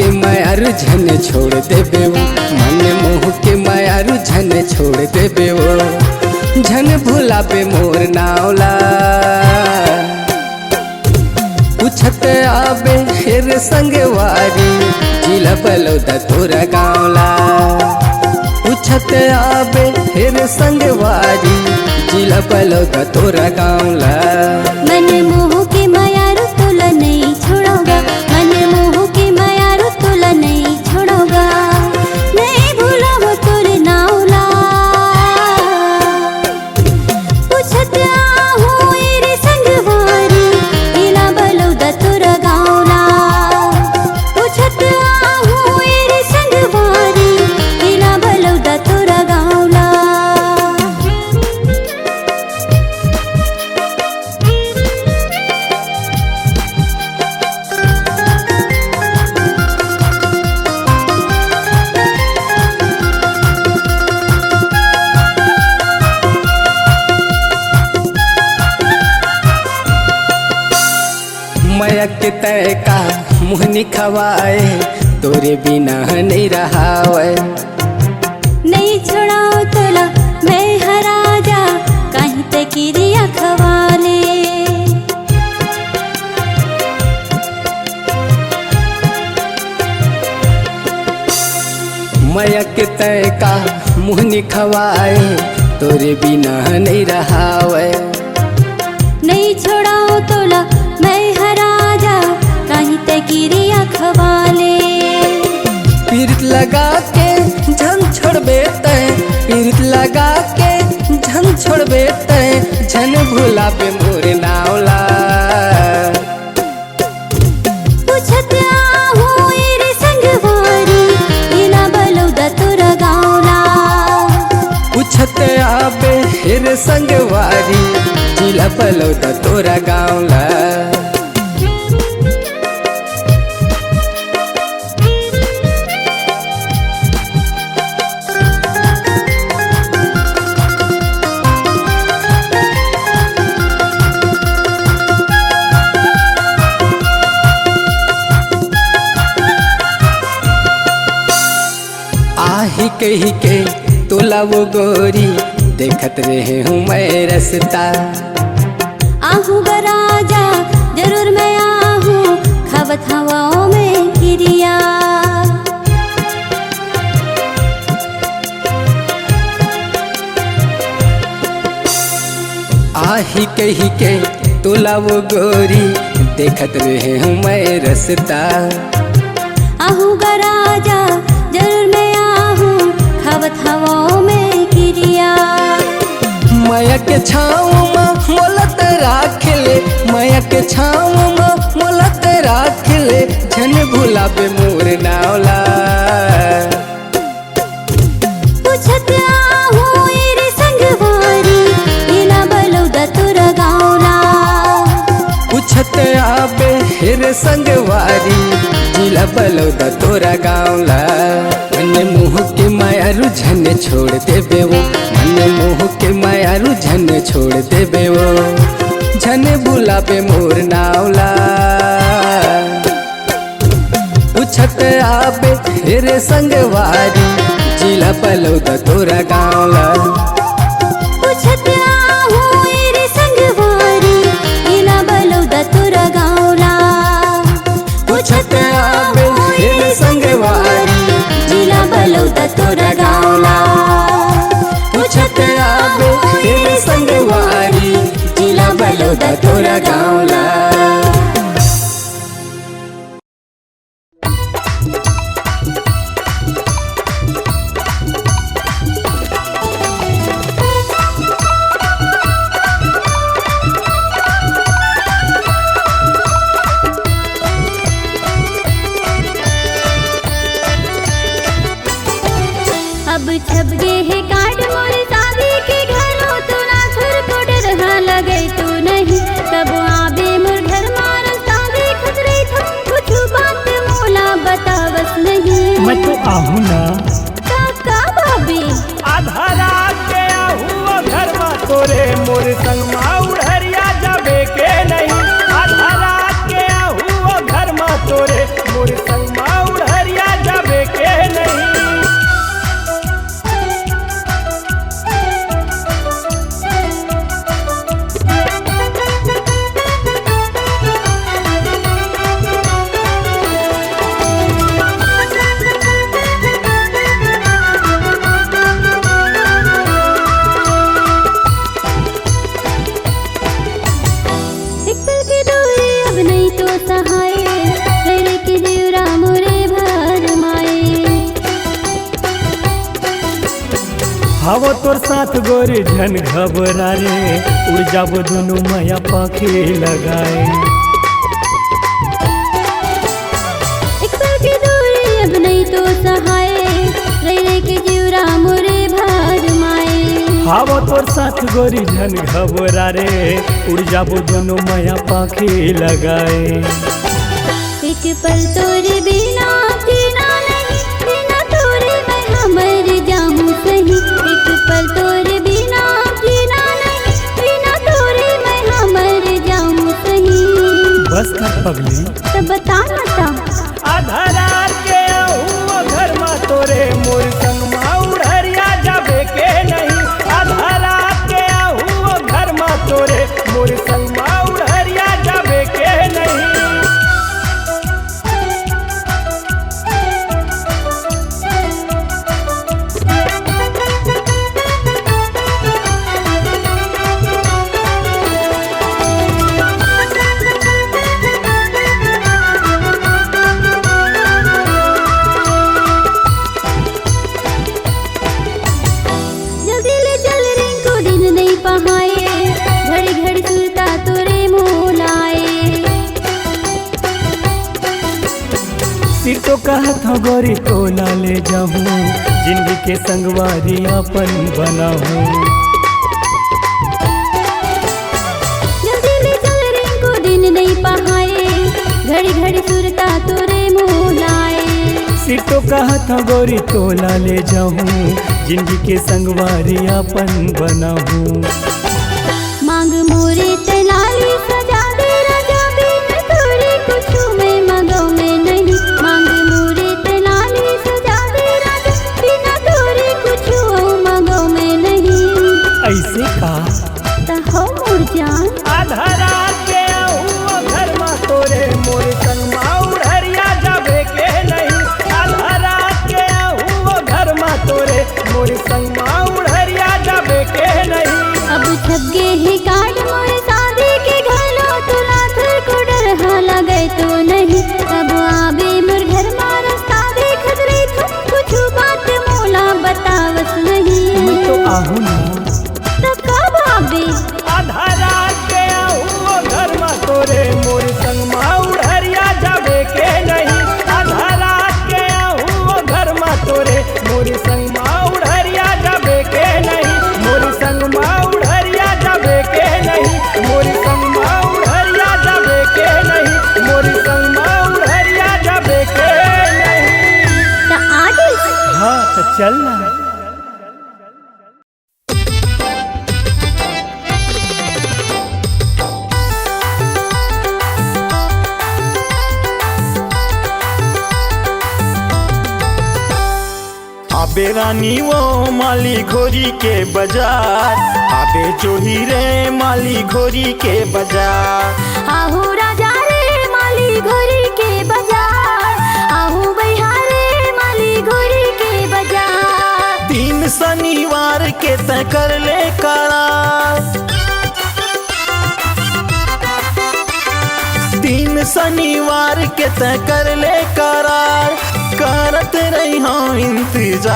के मायारू झन छोड़ देबे वो, मन मोह के मायारू झन छोड़ देबे वो, झन भुलाबे मोर नावला। पूछत आबे हेर संगवारी, जिला बलौदा तोरा गाँवला। पूछत आबे हेर संगवारी, जिला बलौदा तोरा गाँवला। मन मोह के मायारू तोला नहीं छोड़ोगा, मन मोह के मायारू तोला नहीं छोड़ोगा, नहीं भूलोगा तोरे नावला। पूछत आहू एरे संगवारी, जिला बलौदा तोरा गाँवला। पूछत आहू एरे संगवारी, जिला बलौदा तोरा गाँवला। माया के तय का मुहनी खवाए, तोरे बिना नहीं रहावे। नहीं छोड़ाओ तोला मैं हरा जा, कहीं ते किरिया खवाले। माया के तय का मुहनी खवाए, तोरे बिना नहीं रहावे। नहीं छोड़ाओ तोला मैं हरा जा, कहीं ते किरिया खवाले। पीरित लगा के झन छोड़बे तय, पीरित लगा के झन छोड़बे तय, झन भुलाबे मोर नावला। पूछत आहू एरे संगवारी, जिला बलौदा तोरा गाँवला। पूछत आबे हेर संगवारी, जिला बलौदा तोरा गाँवला। आही कही के तोला वो गोरी, देखत रहे हूँ मैं रस्ता। आहू गराजा जरूर मैं आहू, खावत हवाओं में किरिया। आही कही के तोला वो गोरी, देखत रहे हूँ मैं रस्ता। आहू गराजा जरूर मैं आहू, खावत हवाओं में किरिया। माया के छाँव में मोलत राख ले, माया के छाँव में मोलत राख ले, झन भुलाबे मोर नावला। पूछत आहू एरे संगवारी, जिला बलौदा तोरा गाँवला। पूछत आबे हेर संगवारी, जिला बलौदा तोरा गाँवला। मन मोह के मायारू झन छोड़ देबे वो, मन मोह के मायारू झन छोड़ देबे वो, झन भुलाबे मोर नावला। पूछत आबे हेर संगवारी, जिला बलौदा तोरा गाँवला। पूछत आहू एरे संगवारी, जिला बलौदा तोरा गाँवला। पूछत आबे हेर संगवारी, जिला बलौदा तोरा गाँवला। पूछत आबे हेर संगवारी, जिला बलौदा तोरा गाँवला। अब छप गए है कार्ड मोर शादी के घरों, तू ना घर को डर लगे तू नहीं, तब आबे मोर घर मार शादी खतरे था, कुछ बात मोला बतावस नहीं। मैं तो आहू ना काका भाभी आधा रात के आहू घर में तोरे मोर संग मा उड़हरिया जाबे के नहीं। आधा रात के आहू घर में तोरे मोर संग मा उड़हरिया हावो तोर साथ गोरी झन घबरा रे, उड़ जाबो दोनों माया पाखी लगाए। एक पल की दूरी अब नहीं तो सहाय, रह रह के जीवरा मोरे भार माए। हावो तोर साथ गोरी झन घबरा रे, उड़ जाबो दोनों माया पाखी लगाए। एक पल तोरे बिना जीना नहीं, बिना तोरे मैं मर जाऊं सही। एक पल तोरे बिना जीना नहीं, बिना तोरे मैं मर जाऊं सही। बस कर पगली तब बता ना आधा रात के आऊँ घर मा तोरे, मोर संग मा उड़हरिया जाबे के नहीं। आधा रात के आऊँ घर मा तोरे, मोर संग मा उड़हरिया जाबे के नहीं। जल्दी ले चल रिंकू दिन नहीं पहाए, घड़ी घड़ी सुरता तोरे मोलाए। सिर तो कहत हो गोरी तोला ले जाऊँ, जिंदगी के संगवारी अपन बनाऊँ। जल्दी ले चल रिंकू दिन नहीं पहाए, घड़ी घड़ी सुरता तोरे मोलाए। सिर तो कहत हो गोरी तोला ले जाऊँ, जिंदगी के संगवारी अपन बनाऊँ। मांग मोरे तलाली सजा दे राजा, बिन तोरे कुछ में मगो में नहीं। मांग मोरे तलाली सजा दे राजा, बिन तोरे कुछ मगो में नहीं। ऐसे का हो मोर जान आधा रात के आऊँ घर मा तोरे, मोर संग मा उड़हरिया जाबे के नहीं। आधा रात के आऊँ घर मा तोरे, मोर संग मा उड़हरिया जाबे के नहीं। अब छप गे है कार्ड मोरे शादी के घलो, तुला थर को डर हाँ लगे तो नहीं। अब आबे मोर घर मारा शादी खतरे थो, कुछ बात मोला बतावस नहीं। मैं तो आहू ना तब कब आबे आधा रात के आऊँ घर मा तोरे, मोर संग मा उड़हरिया जाबे के नहीं। आधा रात के आऊँ घर मा तोरे, मोर संग मा उड़हरिया जाबे के नहीं। मोर संग मा उड़हरिया जाबे के नहीं। मोर संग मा उड़हरिया जाबे के नहीं। मोर संग मा उड़हरिया जाबे के नहीं। त आगे हाँ तो चल ना। आबे रानी वो माली घोरी के बाजार, आबे जोही रे माली घोरी के बाजार। आहू राजा रे माली घोरी के बाजार, आहू बहिहारे माली घोरी के बाजार। दिन शनिवार के तय कर ले करार, दिन शनिवार के तय कर ले करार। करत रही हाँ इंतजार।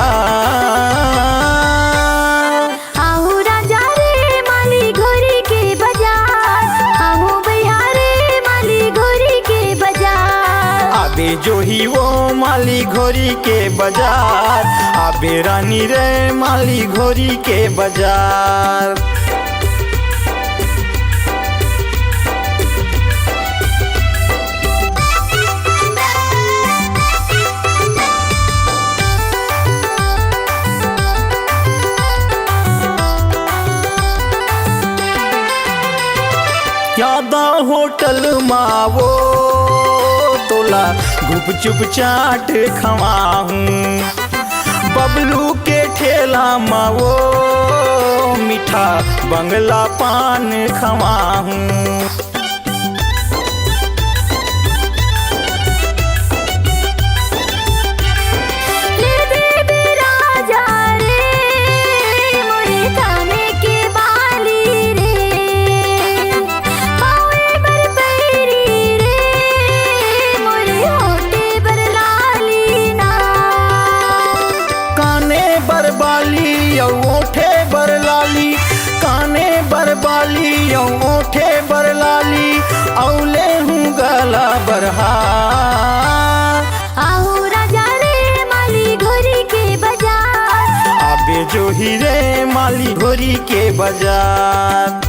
आहू राजा रे माली घोरी के बाजार, आहू बहिहारे माली घोरी के बाजार। आबे जो ही वो माली घोरी के बाजार, आबे रानी रे माली घोरी के बाजार। यादा होटल मावो तोला गुपचुप चाट खवाऊं। बबलू के ठेला मावो मीठा बंगला पान खवाऊं। बाली यौ ओठे बरलाली, काने बरबाली यौ ओठे बरलाली, औले हूँ गला बरहार। आहू राजा रे माली घोरी के बाजार, आबे जो ही रे माली घोरी के बाजार।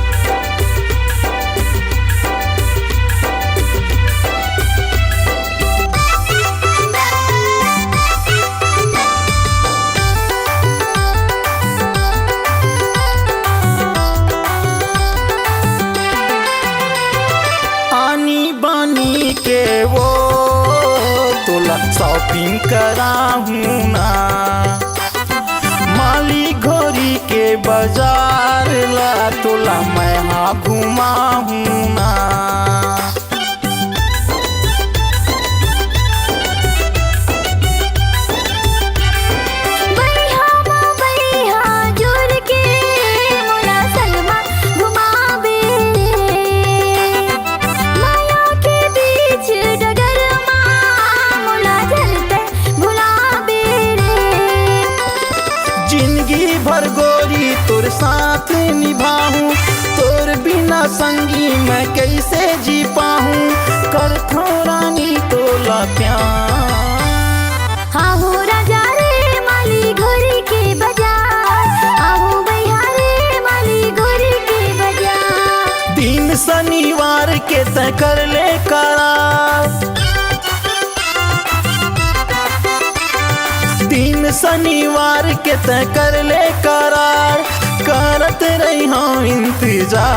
आनी बानी के वो तोला शॉपिंग कराहूँ ना, माली घोरी के बाजार ला तोला मैं हाँ घुमाहूँ ना। बैहा माँ बैहा जोर के मोला सलमा घुमाबे रे, माया के बीच डगर माँ मोला झलते भुलाबे रे। जिंदगी भर गोरी तोर साथ निभाऊं, तोर बिना संगी मैं कैसे जी पाऊं, कर रानी तोला प्यार। आहू राजा रे माली घोरी के बाजार, आहू बैहा रे माली घोरी के बाजार। दिन शनिवार के तय कर ले करार, दिन शनिवार के तय कर ले करार, करत रही हूँ इंतजार।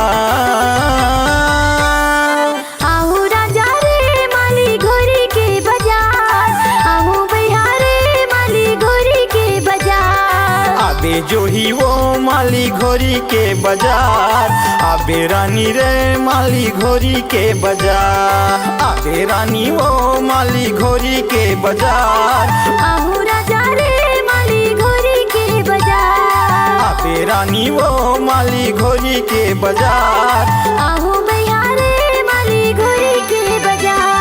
आहू राजा रे माली घोरी के बाजार, आहू बैहा रे माली घोरी के बाजार। आबे जो ही वो माली घोरी के बाजार, आबे रानी रे माली घोरी के बाजार, आबे रानी वो माली घोरी के बाजार, आहू राजा रे माली घोरी के बाजार, आबे रानी वो माली घोरी के बाजार। आहू बैहा रे माली घोरी के बाजार।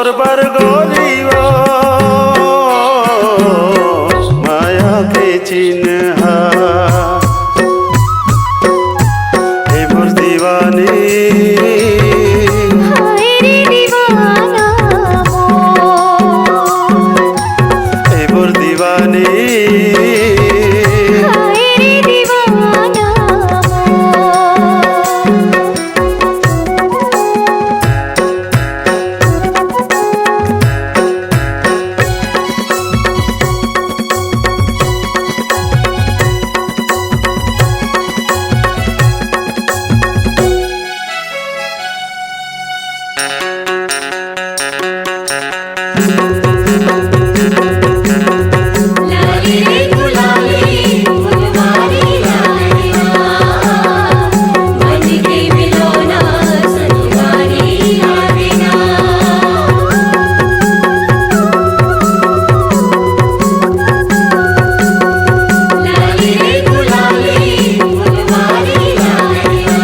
तोर बर गोरी वो माया के चिन्ह हे मोर दीवानी हाय रे दीवाना हे मोर दीवानी हाय रे दीवाना लाली रे गुलाली फुलवारी लालिया मन के मिलोना सनवारी आविना लाली रे गुलाली फुलवारी लालिया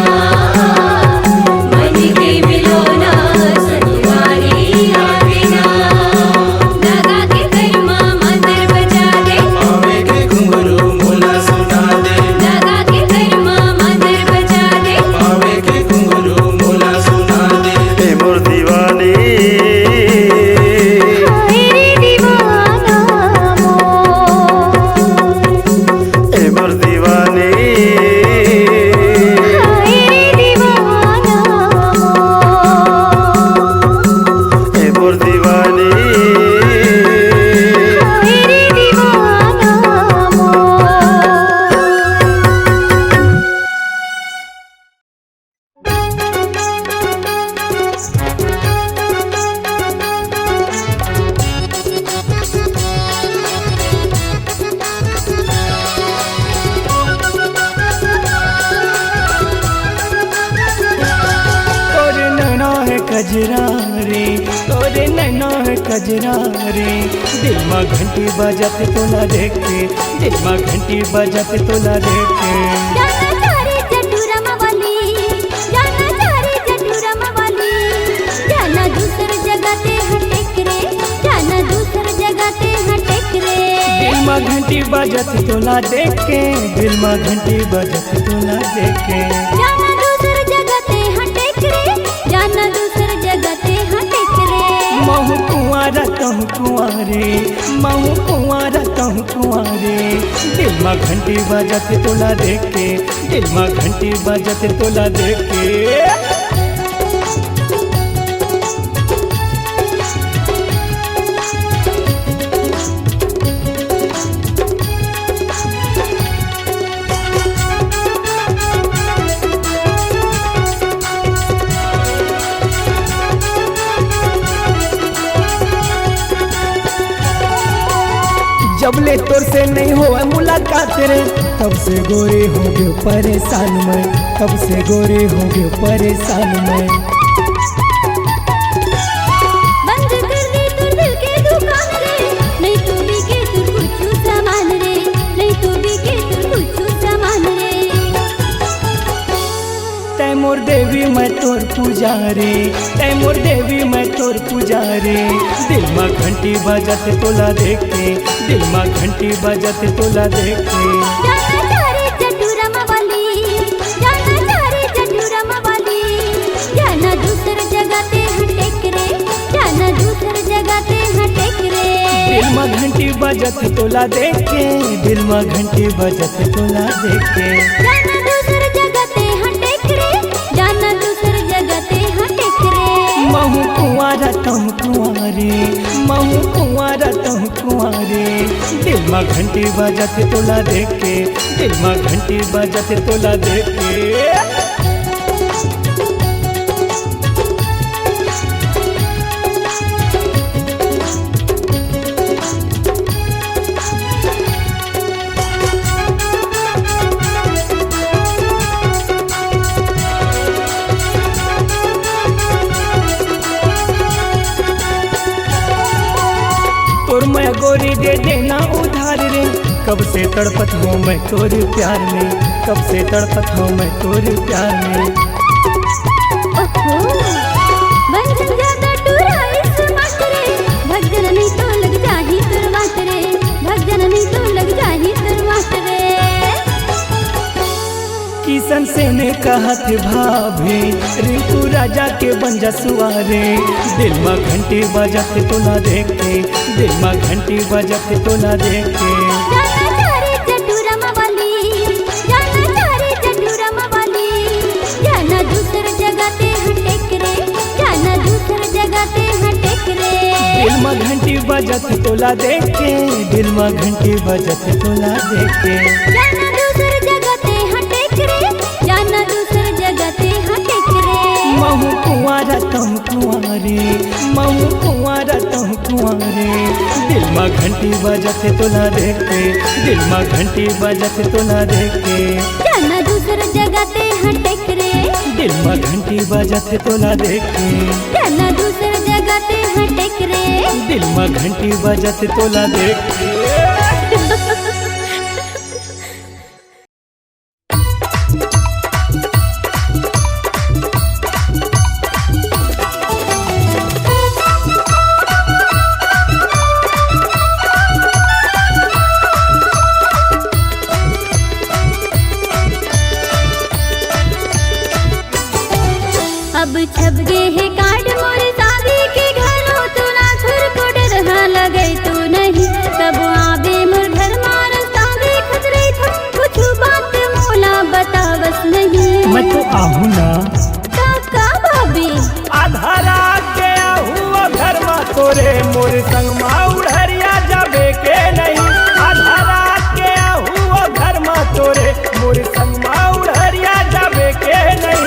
मन के मिलोना सनवारी आविना लगा के गरिमा मंदिर बजा दे पावे के घुंघरू मोला सुना दे लगा के गरिमा मंदिर बजा दे पावे के घुंघरू मोला सुना दे हे मोर दीवानी हाय रे दीवाना हे मोर दीवानी हाय रे दीवाना हे मोर दीवानी हाय रे दीवाना तोरे नैना है कजरा रे तोरे नैना है कजरा रे दिल में घंटी बजत तोला देख के दिल में घंटी बजत तोला देख के जाना सारे जटुरम वाली जाना सारे जटुरम वाली जाना दूसर जगह ते हटेक रे जाना दूसर जगह ते हटेक रे दिल में घंटी बजत तोला देख के दिल में घंटी बजत तोला देख के जाना दूसर जगह ते हटेक रे जाना दूसर जगह ते हटेक रे महू कुंवारा कहूँ कुंवारे महू कुंवारा कहूँ कुंवारे दिल में घंटी बजत तोला देख के दिल में घंटी बजत तोला देख के जबले तोर से नहीं हो मुलाकात रे तब से गोरे हो गए परेशान मैं तब से गोरे हो गए परेशान मैं बंद कर दे तू दिल के दुकान रे नहीं तू भी के तू कुछ सामान रे नहीं तू भी के तू कुछ सामान रे तै मोर देवी मैं तोर पुजारी तै मोर देवी मैं तोर पुजारी दिल में घंटी बजत तोला देख के दिल में घंटी बजत तोला देख के जाना सारे जटुरम वाली जाना सारे जटुरम वाली जाना दूसर जगह ते हटेक रे जाना दूसर जगह ते हटेक रे दिल में घंटी बजत तोला देख के दिल में घंटी बजत तोला देख के जाना दूसर जगह ते हटेक रे जाना दूसर जगह ते हटेक रे महू कुंवारा तुम कुंवारे महू कुंवारा तुम कुंवारे दिल में घंटी बजत तोला देख के दिल में घंटी बजत तोला देख के तोर मैं गोरी दे देना उधार रे कब से तड़पत हूँ मैं तोरे प्यार में कब से तड़पत हूँ मैं तोरे प्यार में ओहो बंधन ज्यादा टूरा इस कहत भाभी रिंकू राजा के बंजा सुआरे दिल में घंटी बजत तो ना देखे दिल में घंटी बजत तो ना देखे जाना चारे चटुरम वाली जाना चारे चटुरम वाली जाना दूसर जगह ते हटेक रे जाना दूसर जगह ते हटेक रे दिल में घंटी बजत तोला देखे दिल में घंटी बजत तोला देखे जाना दूसर जगह ते हटेक रे जाना दूसर जगह ते हटेक रे महू कुंवारा तुम कुंवारे महू कुंवारा तुम कुंवारे दिल में घंटी बजत तोला देखे दिल में घंटी बजत तोला देखे जाना दूसर जगह ते हटेक रे दिल में घंटी बजत तोला देखे जाना दूसर जगह ते हटेक रे दिल में घंटी बजत तोला देखे अब छप गे है कार्ड मोर शादी के घरों तू ना थुर को डरहा लगे तू नहीं कब आबे मोर घर मार शादी खतरे था कुछ बात मोला बतावस नहीं मैं तो आहू ना काका भाभी आधारा के आहू घर में तोरे मोर संग माँ उड़हरिया जाबे के नहीं आधारा के आहू घर में तोरे मोर संग माँ उड़हरिया जाबे के नहीं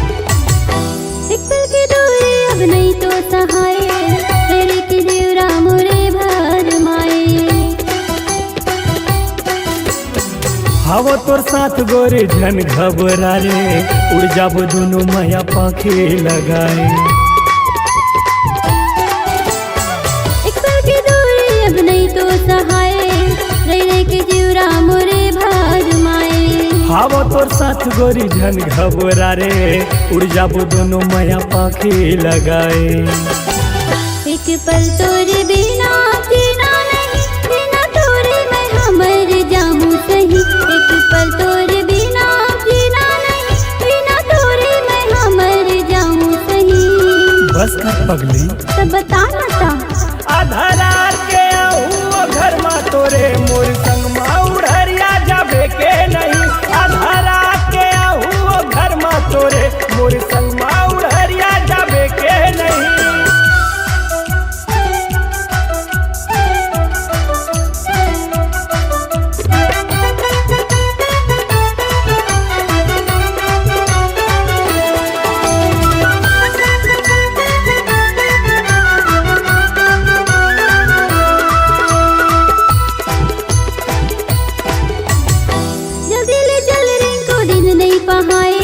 एक पल की दूरी अब नहीं तो सहाय तेरे की देवरा मोरे भर माए हवो तोर साथ गोरे झन घबरा रे उड़ जाबो दोनों माया पाखे लगाए एक पल की दूरी अब नहीं तो सहाय तेरे की देवरा मोरे भर माए हवो तोर साथ गोरी झन घबरा रे उड़ जाबो दोनों माया पाखे लगाए एक पल तोरे बिना जीना नहीं बिना तोरे मैं हमर जाऊं सही एक पल तोरे बिना जीना नहीं बिना तोरे मैं हमर जाऊं सही बस कर पगली सब बता ना ता आधारा के आहू घर में तोरे मोर संग माँ उड़हरिया जाबे के नहीं आधारा के आहू घर में तोरे मोर संग माँ उड़हरिया जाबे के नहीं जल्दी ले चल रिंकू दिन नहीं पहाए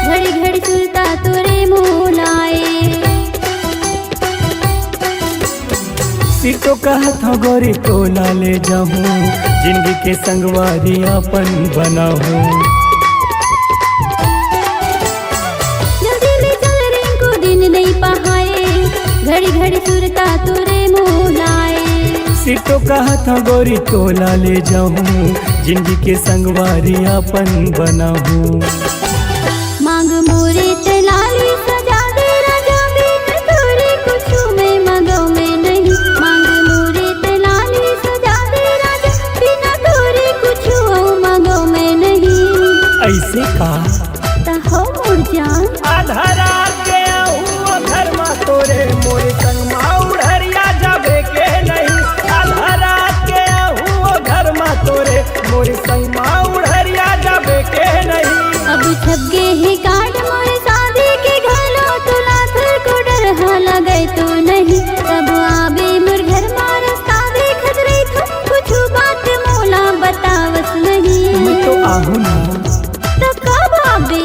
घड़ी घड़ी सुलता तोरे मोलाए सिर तो कहत हो गोरी तोला ले जाऊं जिंदगी के संगवारी अपन बनाऊं जल्दी ले चल रिंकू दिन नहीं पहाए घड़ी घड़ी सुरता तोरे मोलाए सिर तो कहत हो गोरी तोला ले जाऊं जिंदगी के संगवारी अपन बनाऊं मांग मोरे तलाली सजा दे राजा बिन तोरे कुछ में मगो में नहीं मांग मोरे तलाली सजा दे राजा बिन तोरे कुछ मगो में नहीं ऐसे का ता हो मोर जान आधारा के आहू घर में तोरे मोर संग माँ उड़हरिया जाबे के नहीं आधारा के आहू घर में तोरे मोर संग माँ उड़हरिया जाबे के नहीं अब छप गे है कार्ड मोर शादी के घरों तू ना थुर को डरहा लगे तू नहीं कब आबे मोर घर मार शादी खतरे था कुछ बात मोला बतावस नहीं मैं तो आहू ना तो कब आबे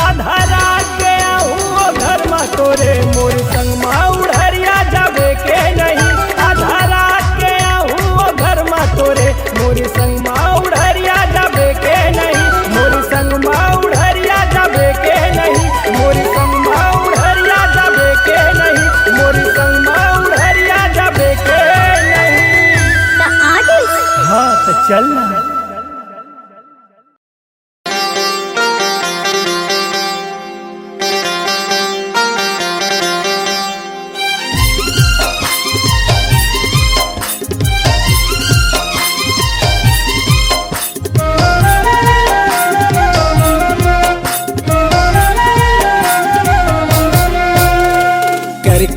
आधारा के आहू घर में तोरे मोर संग माँ उड़हरिया जाबे के नहीं आधारा के आहू घर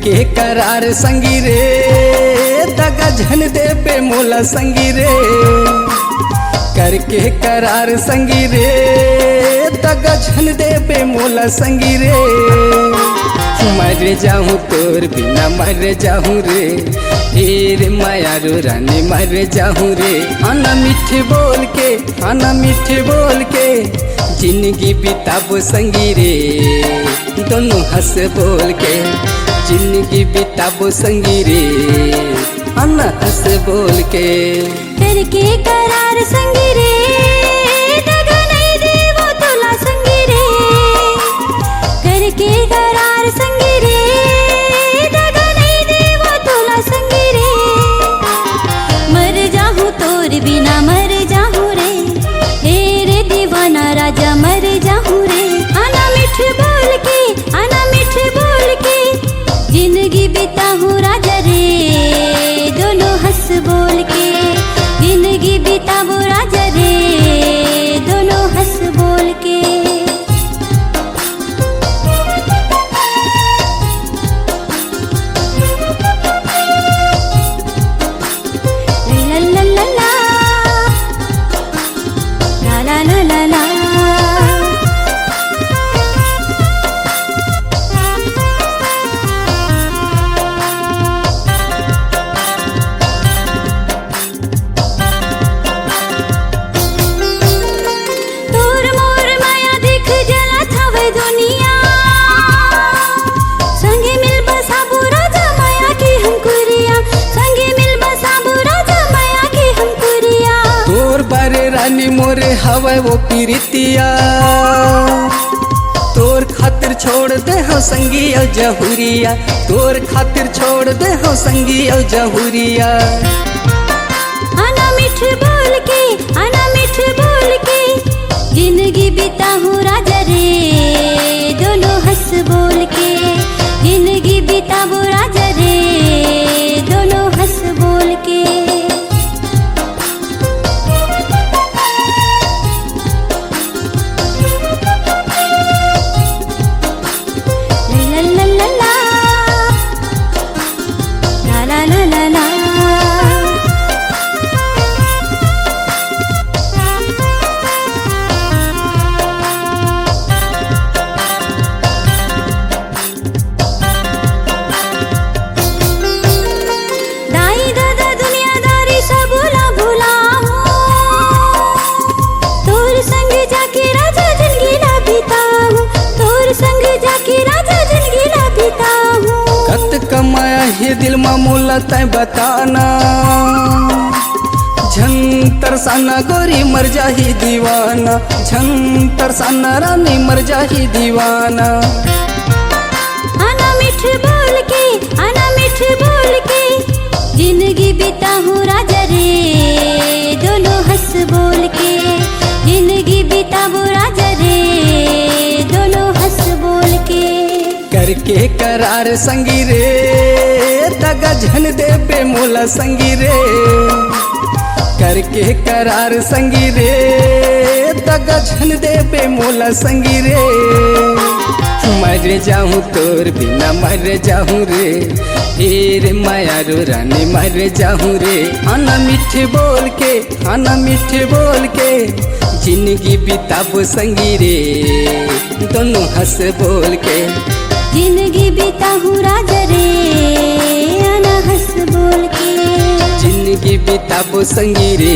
करके करार संगी रे दगा झन दे पे मोला संगी रे करके करार संगी रे दगा झन दे पे मोला संगी रे मर जाऊं तोर बिना मर जाऊं रे हे रे माया रो रानी मर जाऊं रे आना मीठे बोल के आना मीठे बोल के जिंदगी बिताबो संगी रे दोनों हंस बोल के जिंदगी बिताबो संगी रे आना हंस बोल के करके करार संगी रे दगा नहीं देवो तोला संगी रे करके करार संगी रे दगा नहीं देवो तोला संगी रे मर जाऊं तोर बिना मर जाऊं रे हे रे दीवाना राजा मर जाऊं रे आना मीठे बोल के आना मीठे बोल के जिंदगी बिताऊं राजा रे दोनों हंस बोल के जिंदगी बिताऊं राजा रे दोनों हंस बोल के ला ला ला ला ला ला ला ला तोर मोर माया देख जला थावे दुनिया संगे मिल बसाबू राजा माया की हम कुरिया संगे मिल बसाबू राजा माया की हम कुरिया तोर बारे रानी मोरे हवा वो पीरितिया तोर खातिर छोड़ दे हो संगी और जहुरिया तोर खातिर छोड़ दे हो संगी और जहुरिया आना मीठे बोल के आना मीठे बोल के जिंदगी बिताऊं राजा रे दोनों हंस बोल के जिंदगी बिताऊं राजा रे दोनों हंस बोल के ला ला ला ला ला ला ला ला ला दाई दादा दुनियादारी सब भूला हूँ तोर संग जाके राजा जिंदगी ला बीता हूँ तोर संग जाके राजा जिंदगी ला बीता हूँ कत कमाया है दिल मामूला तय बताना झन तरसाना गोरी मर जाही दीवाना झन तरसाना रानी मर जाही दीवाना आना मीठे बोल के आना मीठे बोल के जिंदगी बिताऊं राजा रे दोनों हंस बोल के जिंदगी बिताऊं राजा रे दोनों हंस बोल के करके करार संगी रे दगा झन दे पे मोला संगी रे करके करार संगी रे दगा झन दे पे मोला संगी रे मर जाऊं तोर बिना मर जाऊं रे हे रे माया रो रानी मर जाऊं रे आना मीठे बोल के आना मीठे बोल के जिंदगी बिताबो संगी रे दोनों हंस बोल के जिंदगी बिताऊं राजा रे आना हंस बोल के जिंदगी बिताबो संगी रे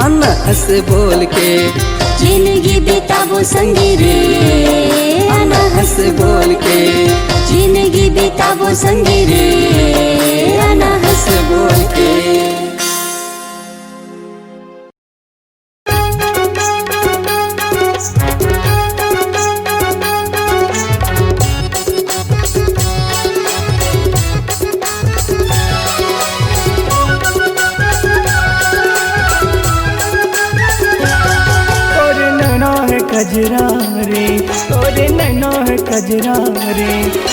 आना हंस बोल के जिंदगी बिताऊं संगी रे आना हंस बोल के जिंदगी बिताऊं संगी रे आना हंस बोल के कजरा रे तोरे नैना है कजरा रे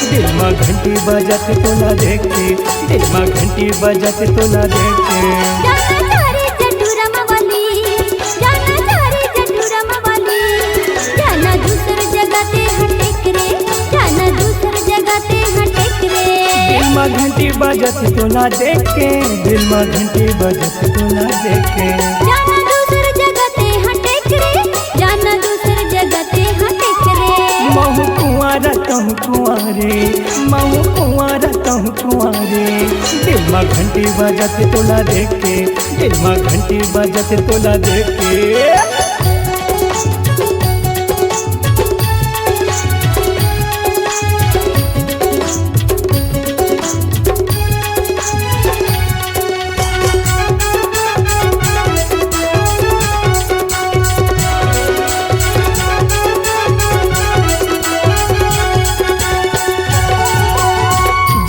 दिल में घंटी बजत तो ना देखे दिल में घंटी बजत तो ना देखे जाना चारे जटुरम वाली जाना चारे जटुरम वाली जाना दूसर जगह ते हटेक रे जाना दूसर जगह ते हटेक रे में घंटी बजत तोला देख के, दिल में घंटी बजत तोला देख के। जाना दूसर जगह ते हटे करे, जाना दूसर जगह ते हटे करे। महू कुंवारा कहूँ कुंवारे, महू कुंवारा कहूँ कुंवारे। दिल में घंटी बजत तोला देख के, दिल में घंटी बजत तोला देख के।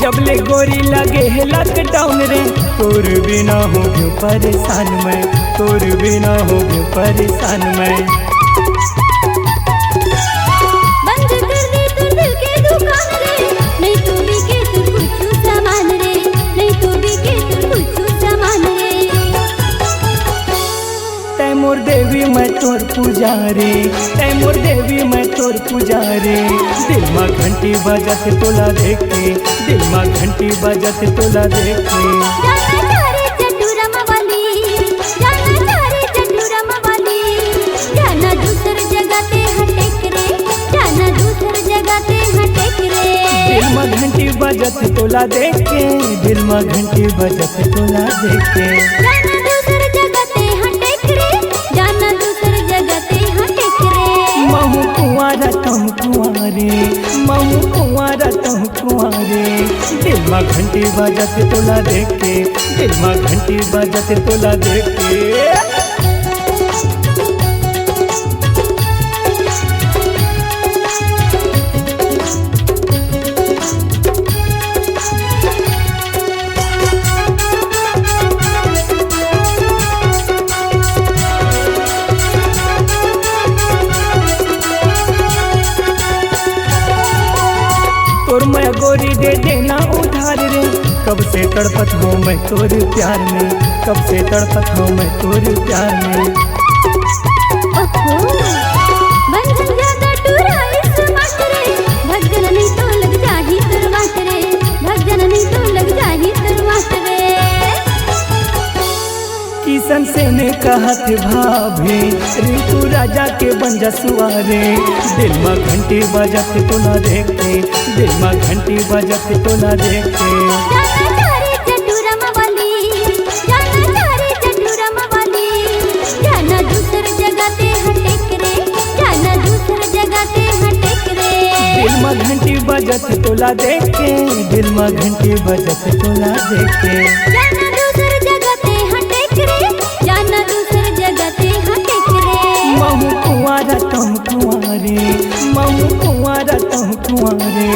जबले गोरी लगे है लॉकडाउन रे, तोर बिना हो गयो परेशान मैं, तोर बिना हो गयो परेशान मैं। बंद कर दे तू दिल के दुकान रे, नहीं तू भी के तू कुछ सामान रे, नहीं तू भी के तू कुछ सामान रे। तै मोर देवी मैं तोर पुजारी, तै मोर देवी मैं तोर पुजारी। दिल में घंटी बजत तोला देख के, दिल में घंटी बजत तोला देख के। जाना चारे चटुरम वाली, जाना चारे चटुरम वाली। जाना दूसर जगह ते हटे करे, जाना दूसर जगह ते हटे करे। दिल में घंटी बजत तोला देख के, दिल में घंटी बजत तोला देख के। जाना दूसर जगह ते हटे करे, जाना दूसर जगह ते हटे करे। महू कुंवारा कहूँ कुंवारे, महू कुंवारा कहूँ कुंवारे। दिल में घंटी बजत तोला देख के, दिल में घंटी बजत तोला देख के। तोर मैं गोरी दे देना उधार रे, कब से तड़पत हूँ मैं तोर प्यार में, कब से तड़पत हूँ मैं तोर प्यार में। ओहो बंधन ज्यादा टूरा इस माट रे, भगजन नहीं तो लग जाही तर वाट रे, भगजन नहीं तो लग जाही तर वाट रे। किशन से ने कहत भाभी, ऋतु राजा के बन जा सुआरे। दिल में घंटी बजत तोला देख के, दिल में घंटी बजत तोला देख के। जाना चारे चटुरम वाली, जाना चारे चटुरम वाली। जाना दूसर जगह ते हटे करे, जाना दूसर जगह ते हटे करे। दिल में घंटी बजत तोला देख के, दिल में घंटी बजत तोला देख के। जाना दूसर जगह ते हटे करे, जाना दूसर जगह ते हटे करे। महू कुंवारा कहूँ कुंवारे, महू कुंवारा कहूँ कुंवारे।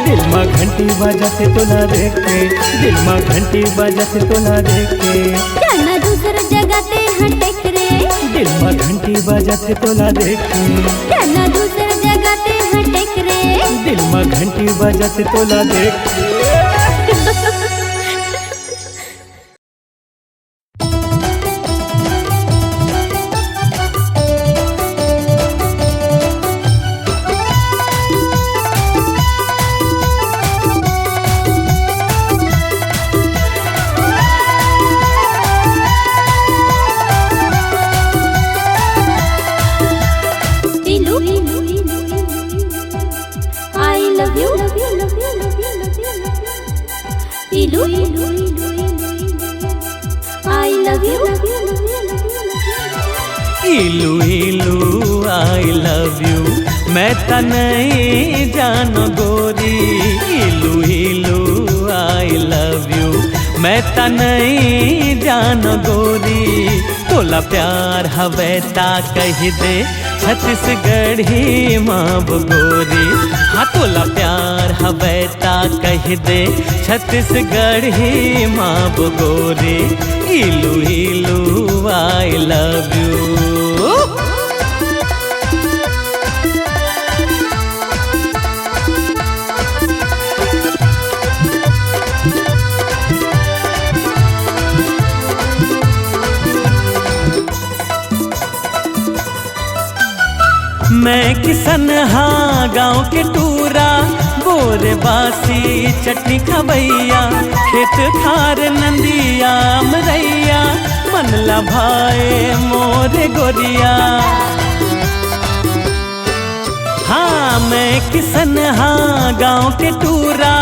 दिल में घंटी बजत तोला देख के, दिल में घंटी बजत तोला देख के। जाना दूसर जगह ते हटे करे, दिल में घंटी बजत तोला देख के। जाना दूसर जगह ते हटे करे। दिल में घंटी बजत तोला देख के। Ilu, I love you. इलू इलू आई लव यू, मैं त नहीं जान गोरी। इलू इलू आई लव यू, मैं त नहीं जान गोरी। तोला प्यार हवे ता कह दे छत्तीसगढ़ी माँ गोरी। हाँ तोला प्यार हवे ता कह दे छत्तीसगढ़ी माँ गोरी। इलू इलू आई लव यू। मैं किसनहा गाँव के टूरा बोरे बासी चटनी खबैया खेत खार नंदिया मरैया मनला भाई मोरे गोरिया। हाँ मैं किसनहा गाँव के टूरा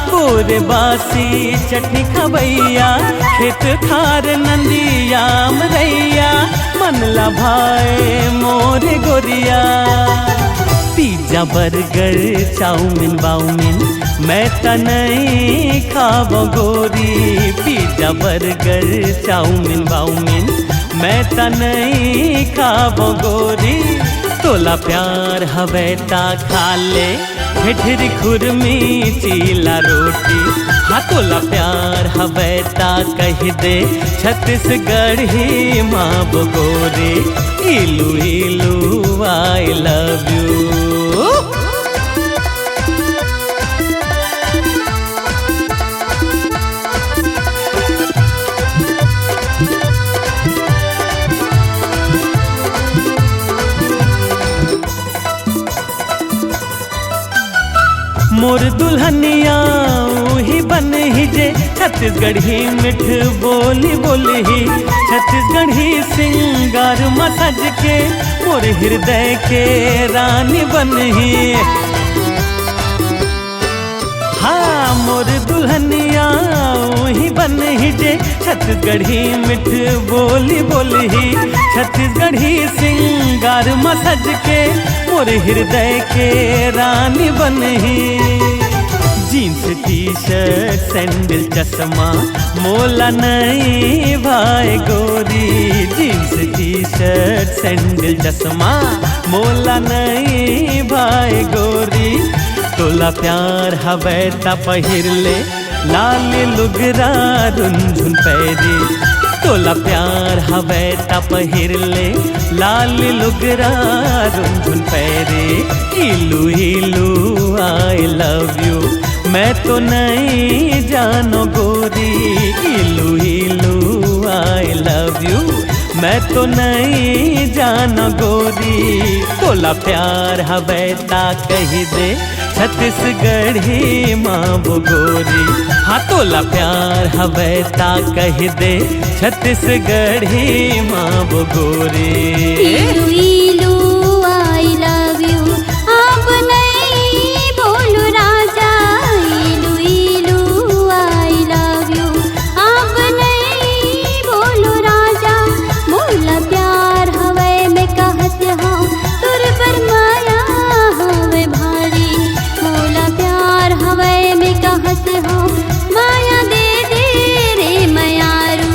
बोरे बासी चटनी खबैया खेत खार नंदिया मरैया मनला भाई मोरे गोरिया। पिज्जा बर्गर चाउमीन बाउमीन मैं त नहीं खाब गोरी। पिज्जा बर्गर चाउमीन बाउमीन मैं त नहीं खाब गोरी। तोला प्यार हवे ता खा ले ठेठरी खुरमी चीला रोटी। हाँ तोला प्यार हवे ता कह दे छत्तीसगढ़ ही माँ गोरी। इलू इलू आई लव यू। मोर दुल्हनिया ही बन ही जे छत्तीसगढ़ी मिठ बोली बोली ही। छत्तीसगढ़ी सिंगार मसज के मोर हृदय के रानी बन ही। हाँ मोर दुल्हनिया ही बन ही जे छत्तीसगढ़ी मिठ बोली बोली ही। छत्तीसगढ़ी सिंगार मसज के मोर हृदय के रानी बन ही। जीन्स टी शर्ट सैंडल चश्मा मोला नहीं भाई गोरी। जीन्स टी शर्ट सैंडल चश्मा मोला नहीं भाई गोरी। तोला प्यार हवे ता पहिर ले लाल लुगरा रुंझुन पैरी। तोला प्यार हवे ता पहिर ले लाल लुगरा रुंझुन पैरी। इलू इलू आई लव यू मैं तो नहीं जानो गोरी। इलू इलू आई लव यू मैं तो नहीं जानो गोरी। तोला प्यार हवे ता कह दे छत्तीसगढ़ी माँ गोरी। हाँ तोला प्यार हवे ता कह दे छत्तीसगढ़ी माँ गोरी। इलू इलू आई लव यू अब नहीं बोलू राजा। इलू इलू आई लव यू अब नहीं बोलू राजा। मोला प्यार हवे में कहत हूँ तुर पर माया हवे भारी। मोला प्यार हवे में कहत हूँ माया दे दे रे मयारू।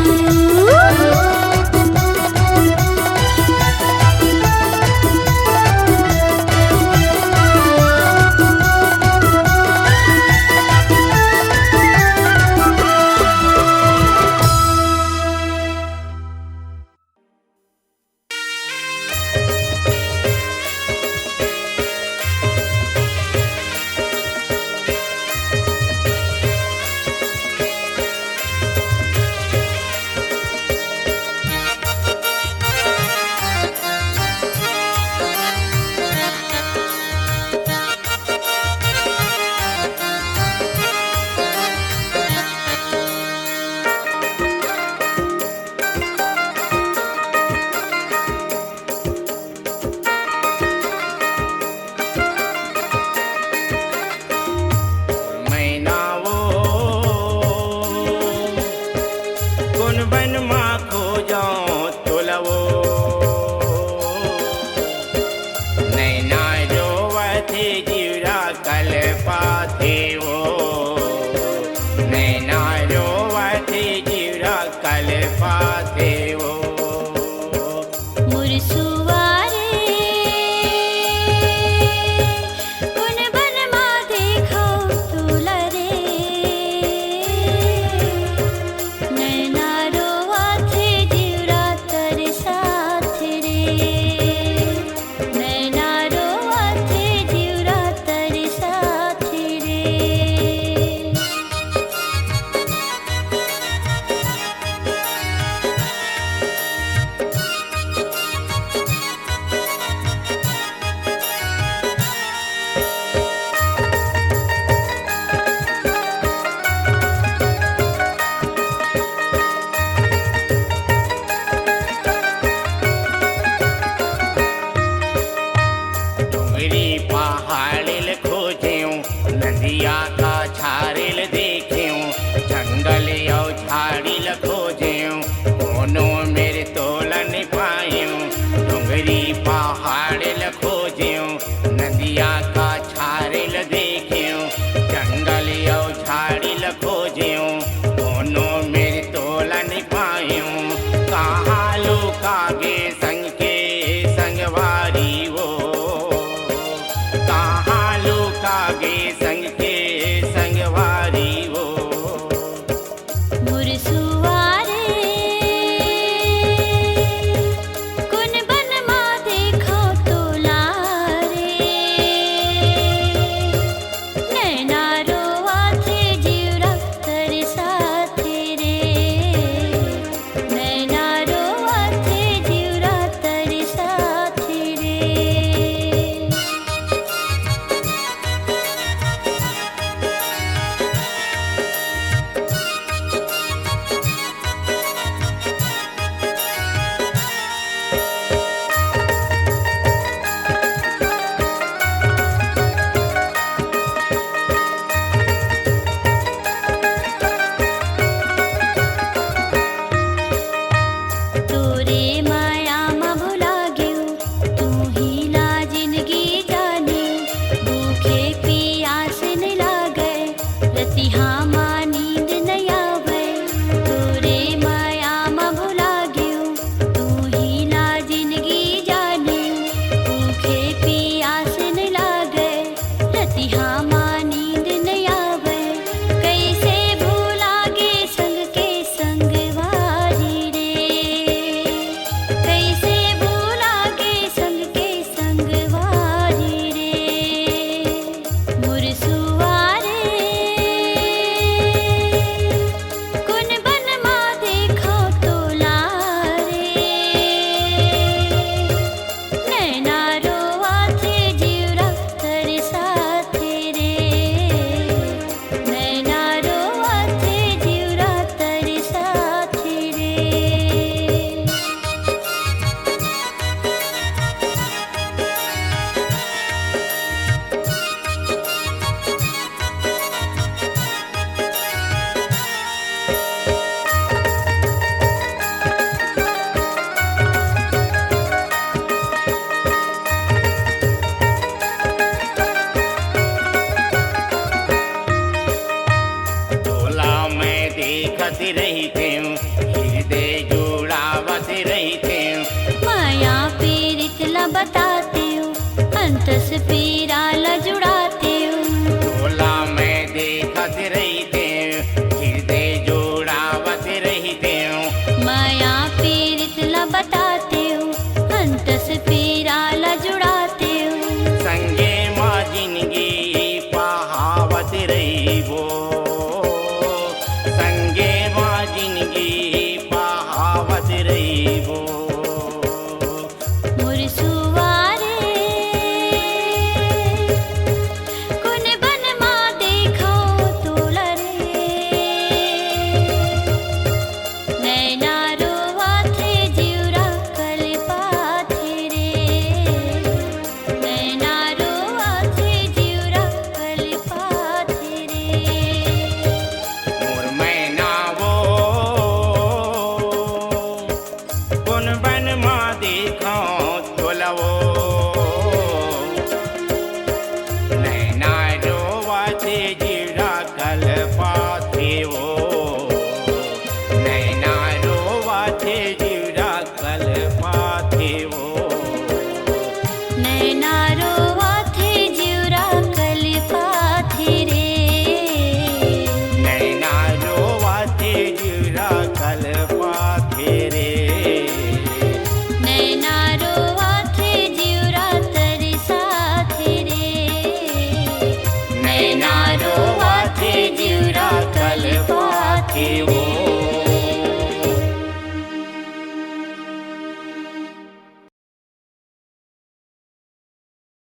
पहाड़िल खोज्यूं नदिया का छारिल देखूं जंगल यो झाड़िल खोज्यूं कोनो मेरे तोलन पायूं डुंगरी पहाड़िल खोज्यूं नदिया का छारिल देखूं जंगल यो झाड़िल खोज्यूं कोनो मेरे तोलन पायूं कहाँ लुका गे संग के संगवारी वो कहाँ लुका गे संग के संगवारी वो मुरसुआरे कुन बन मा देखो तो लारे नैना रोवा थे जीवरा तरसा थे रे नैना रोवा थे जीवरा तरसा थे रे तोरे माया मा भुला गयो तू ही ला जिंदगी जाने भूखे पियास न लागे रतिहा मा नींद न आवे तोरे माया मा भुला गयो तू ही ला जिंदगी जाने भूखे पियास न लागे रतिहा मा नींद न आवे कैसे भूला गे संग के संगवारी रे कैसे भूला गे संग के संगवारी रे मुरसुआरे कुन बन मा देखो तो लारे नैना रोवा थे जीवरा तरसा थे रे नैना रोवा थे जीवरा तरसा थे रे तोला मैं देखत रही थूं हृदय जुड़ावत रही थूं माया पीरित ला बताते हो अंतस पे